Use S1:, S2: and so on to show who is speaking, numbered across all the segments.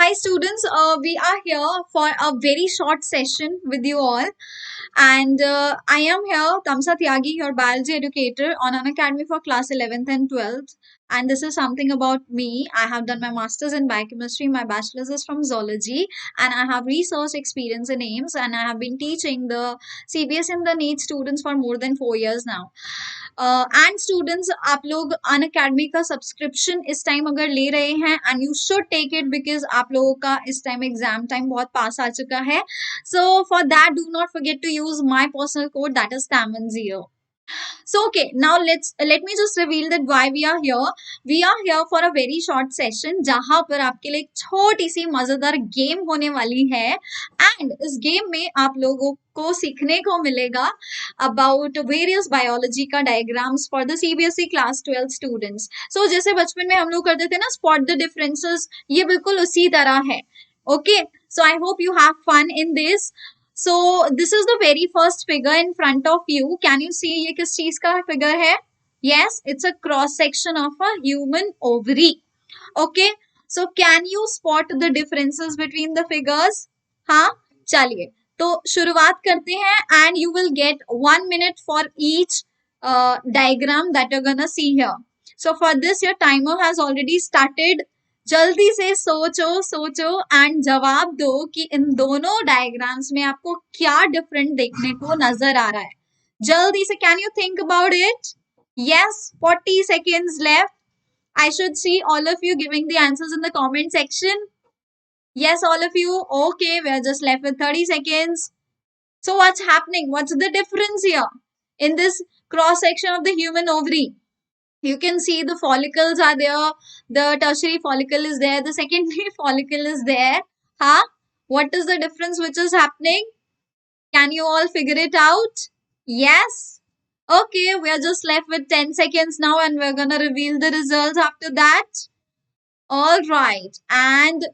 S1: Hi students, we are here for a very short session with you all, and I am here, Tamsa Tyagi, your biology educator on Unacademy for class 11th and 12th. And this is something about me. I have done my master's in biochemistry, my bachelor's is from zoology, and I have research experience in AIMS, and I have been teaching the CBS and the NEET students for more than 4 years now. And students आप लोग Unacademy का subscription इस time अगर ले रहे हैं and you should take it because आप लोगों का इस टाइम एग्जाम टाइम बहुत पास आ चुका है so for that do not forget to use my personal code that is taman0. So okay, now let me just reveal that why we are here. We are here for a very short session जहां पर आपके लिए एक छोटी सी मजेदार game होने वाली है एंड इस गेम में आप लोगों को सीखने को मिलेगा अबाउट वेरियस बायोलॉजी का diagrams for the CBSE class 12 students. So जैसे बचपन में हम लोग करते थे ना स्पॉट द डिफरेंसेस, ये बिल्कुल उसी तरह है. Okay, so I hope you have fun in this. So this is the very first figure in front of you. Can you see ये किस चीज का figure है? Yes, it's a cross section of a human ovary. Okay, so can you spot the differences between the figures? हाँ, चलिए तो शुरुआत करते हैं and you will get 1 minute for each diagram that you're gonna see here. So for this your timer has already started. जल्दी से सोचो and जवाब दो कि इन दोनों डायग्राम्स में आपको क्या डिफरेंट देखने को नजर आ रहा है. जल्दी से can you think about it. Yes, 40 seconds left. I should see all of you giving the answers in the comment section. Yes, all of you. Okay, we are just left with 30 seconds. So what's happening? What's the difference here in this cross section of the human ovary? You can see the follicles are there, the tertiary follicle is there, the secondary follicle is there. Huh? What is the difference which is happening? Can you all figure it out? Yes. Okay, we are just left with 10 seconds now and we're gonna reveal the results after that. All right, and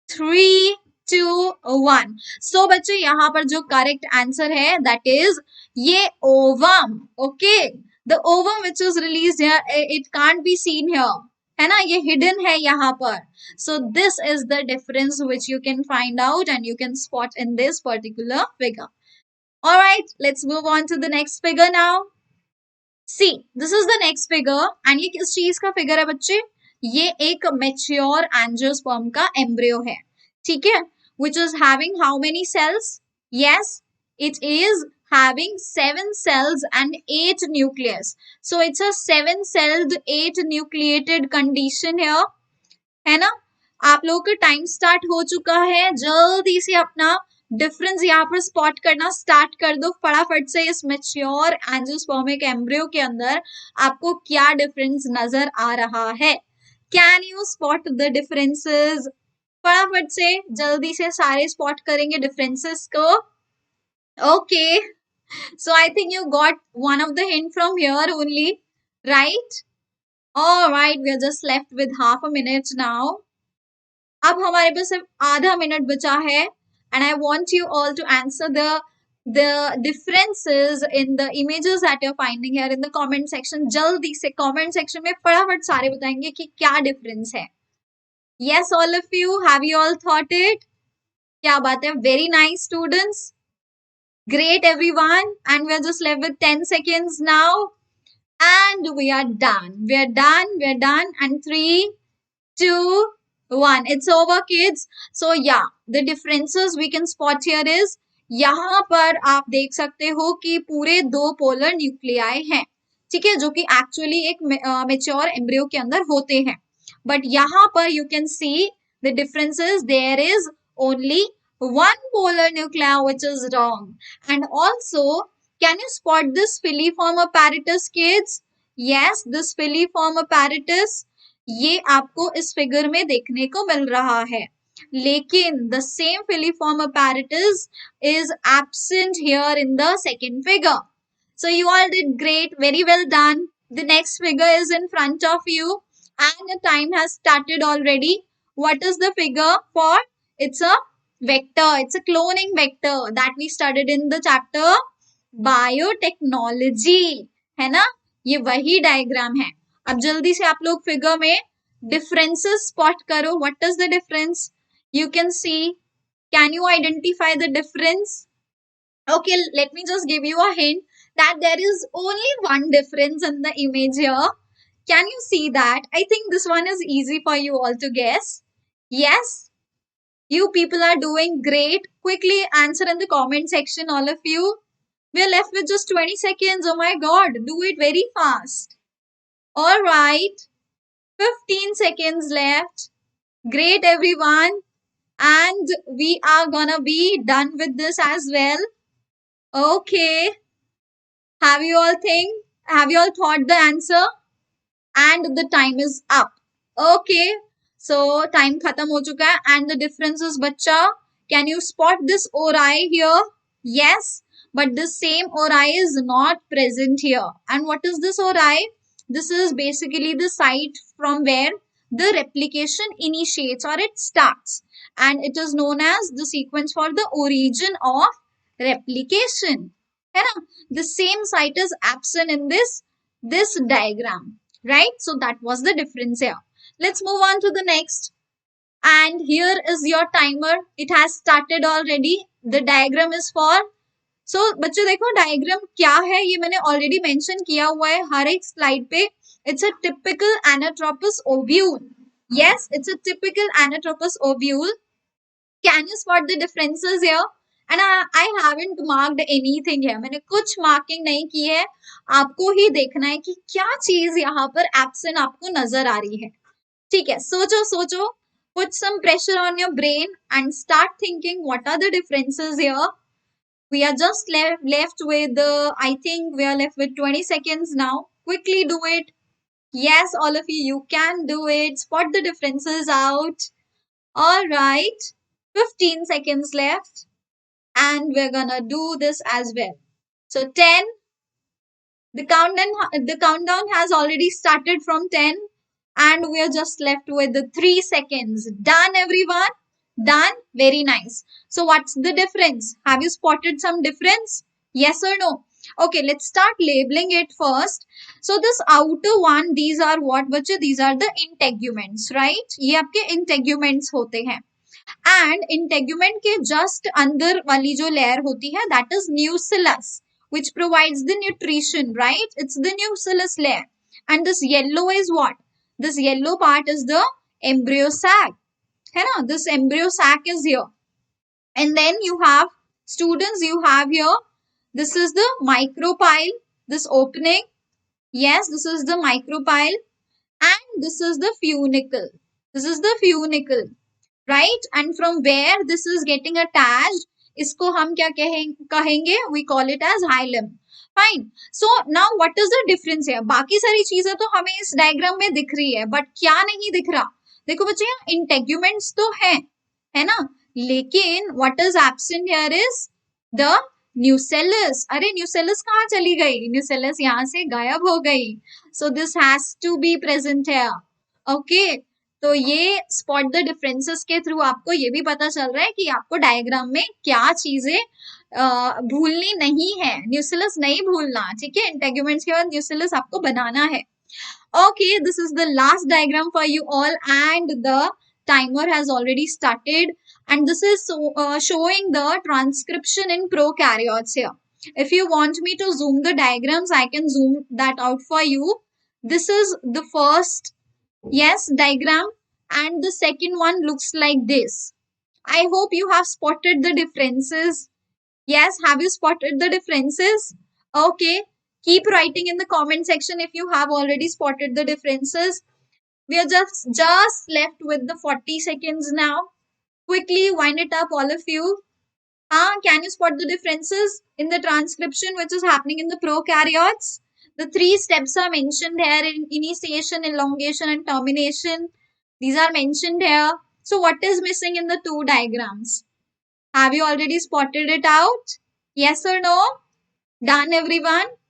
S1: 3, 2, 1. So बच्चे यहाँ पर जो correct answer है that is ये ovum. Okay, the ovum which is released here, it can't be seen here, है ना, ये hidden है यहाँ पर. So this is the difference which you can find out and you can spot in this particular figure. All right, let's move on to the next figure now. See, this is the next figure and ये किस चीज का figure है बच्चे? ये एक mature angiosperm का embryo है, ठीक है, which is having how many cells? Yes, it is having 7 cells and 8 nucleus. So it's a 7-celled 8 nucleated condition here, है ना. आप लोगों का टाइम स्टार्ट हो चुका है, जल्दी से अपना डिफरेंस यहाँ पर स्पॉट करना स्टार्ट कर दो फटाफट से. इस मैच्योर एंजियोस्पर्मिक एम्ब्रियो के अंदर आपको क्या डिफरेंस नजर आ रहा है? Can you spot the differences? फटाफट से जल्दी से सारे स्पॉट करेंगे डिफरेंसेस को. Okay, so I think you got one of the hint from here only, right? Alright, we are just left with half a minute now. अब हमारे पास सिर्फ आधा मिनट बचा है and I want you all to answer the differences in the images that you're finding here in the comment section. जल्दी से comment section में फटाफट सारे बताएंगे कि क्या difference है. Yes, all of you, have you all thought it? क्या बात है, very nice students. Great everyone, and we're just left with 10 seconds now and we are done and 3, 2, 1. It's over kids. So yeah, the differences we can spot here is यहाँ पर आप देख सकते हो कि पूरे 2 पोलर न्यूक्लियाई हैं, ठीक है, जो कि एक्चुअली एक मेच्योर एम्ब्रियो के अंदर होते हैं. बट यहाँ पर you can see the differences, there is only 1 polar nuclei which is wrong. And also, can you spot this filiform apparatus kids? Yes, this filiform apparatus ये आपको इस फिगर में देखने को मिल रहा है, लेकिन the same filiform apparatus is absent here in the second figure. So you all did great, very well done. The next figure is in front of you and the time has started already. What is the figure for? It's a vector, it's a cloning vector that we studied in the chapter biotechnology, है ना. ये वही diagram है. अब जल्दी से आप लोग फिगर में डिफरेंसेस स्पॉट करो. What is the difference? You can see. Can you identify the difference? Okay, let me just give you a hint that there is only one difference in the image here. Can you see that? I think this one is easy for you all to guess. Yes, you people are doing great. Quickly answer in the comment section, all of you. We're left with just 20 seconds. Oh my god, do it very fast. Alright, 15 seconds left. Great, everyone. And we are gonna be done with this as well. Okay. Have you all thought the answer? And the time is up. Okay. So time khatam ho chuka hai and the difference is bacha. Can you spot this ori here? Yes. But the same ori is not present here. And what is this ori? This is basically the site from where the replication initiates or it starts. And it is known as the sequence for the origin of replication. है ना? The same site is absent in this diagram, right? So that was the difference here. Let's move on to the next. And here is your timer. It has started already. The diagram is for. So बच्चों देखो diagram क्या है ये मैंने already mention किया हुआ है हर एक स्लाइड पे. It's a typical anatropous ovule. Yes, it's a typical anatropous ovule. Can you spot the differences here? And I haven't marked anything here. मैंने कुछ मार्किंग नहीं की है. आपको ही देखना है कि क्या चीज यहाँ पर एब्सेंट आपको नजर आ रही है. ठीक है, सोचो सोचो. Put some pressure on your brain and start thinking what are the differences here. We are just left with I think we are left with 20 seconds now. Quickly do it. Yes, all of you can do it. Spot the differences out. All right. 15 seconds left. And we're gonna do this as well. So 10. The countdown has already started from 10. And we are just left with the 3 seconds. Done, everyone? Done? Very nice. So what's the difference? Have you spotted some difference? Yes or no? Okay, let's start labeling it first. So this outer one, these are what, बच्चे? These are the integuments, right? ये आपके integuments होते हैं. And integument के just अंदर वाली जो layer होती है, that is nucellus, which provides the nutrition, right? It's the nucellus layer. And this yellow is what? This yellow part is the embryo sac. है ना? This embryo sac is here. And then you have, students, you have here, this is the micropyle, this opening. Yes, this is the micropyle. And this is the funicle. This is the funicle. Right? And from where this is getting attached, इसको हम क्या कहेंगे? We call it as hilum. Fine. So now what is the difference here? बाकी सारी चीजें तो हमें इस डायग्राम में दिख रही है, but क्या नहीं दिख रहा? देखो बच्चे, यहाँ इंटेग्यूमेंट्स तो है ना? लेकिन what is absent here is the nucellus. अरे nucellus कहाँ चली गई? Nucellus यहाँ से गायब हो गई. So this has to be present here. Okay. तो ये स्पॉट द डिफरेंसेस के थ्रू आपको ये भी पता चल रहा है कि आपको डायग्राम में क्या चीजें भूलनी नहीं है. न्यूसिलस नहीं भूलना, ठीक है? इंटेग्यूमेंट्स के बाद न्यूसिलस आपको बनाना है. Okay, this is the last diagram for you all and the timer has already started and this is showing the transcription in prokaryotes here. If you want me to zoom the diagrams, I can zoom that out for you. This is the first, yes, diagram, and the second one looks like this. I hope you have spotted the differences. Yes, have you spotted the differences? Okay, keep writing in the comment section if you have already spotted the differences. We are just left with the 40 seconds now. Quickly wind it up, all of you. Can you spot the differences in the transcription which is happening in the prokaryotes? The 3 steps are mentioned here in initiation, elongation, and termination. These are mentioned here. So what is missing in the 2 diagrams? Have you already spotted it out? Yes or no? Done, everyone?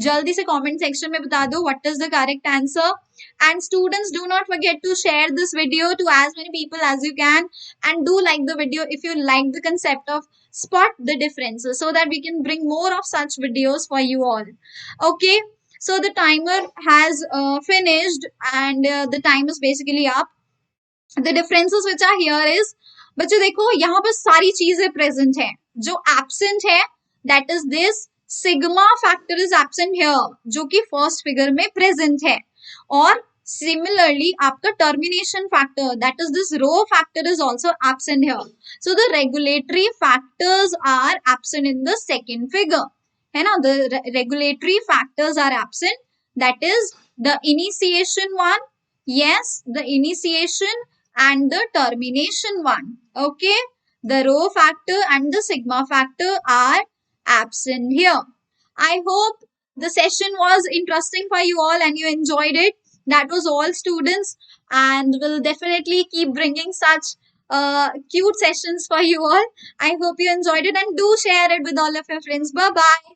S1: जल्दी से comment section में बता दो what is the correct answer. And students, do not forget to share this video to as many people as you can, and do like the video if you like the concept of spot the differences, so that we can bring more of such videos for you all. Okay, so the timer has finished and the time is basically up. The differences which are here is बच्चों देखो यहाँ पर सारी चीजें present है, जो absent है that is this sigma factor is absent here, जो कि फर्स्ट फिगर में प्रेजेंट है। और सिमिलरली आपका termination factor that is this rho factor is also absent here. So the regulatory factors are absent in the second figure, है ना। The regulatory factors are absent, that is the initiation one, yes, the initiation and the termination one. Okay, the rho factor and the sigma factor are absent here. I hope the session was interesting for you all and you enjoyed it. That was all, students, and we'll definitely keep bringing such cute sessions for you all. I hope you enjoyed it and do share it with all of your friends. Bye bye.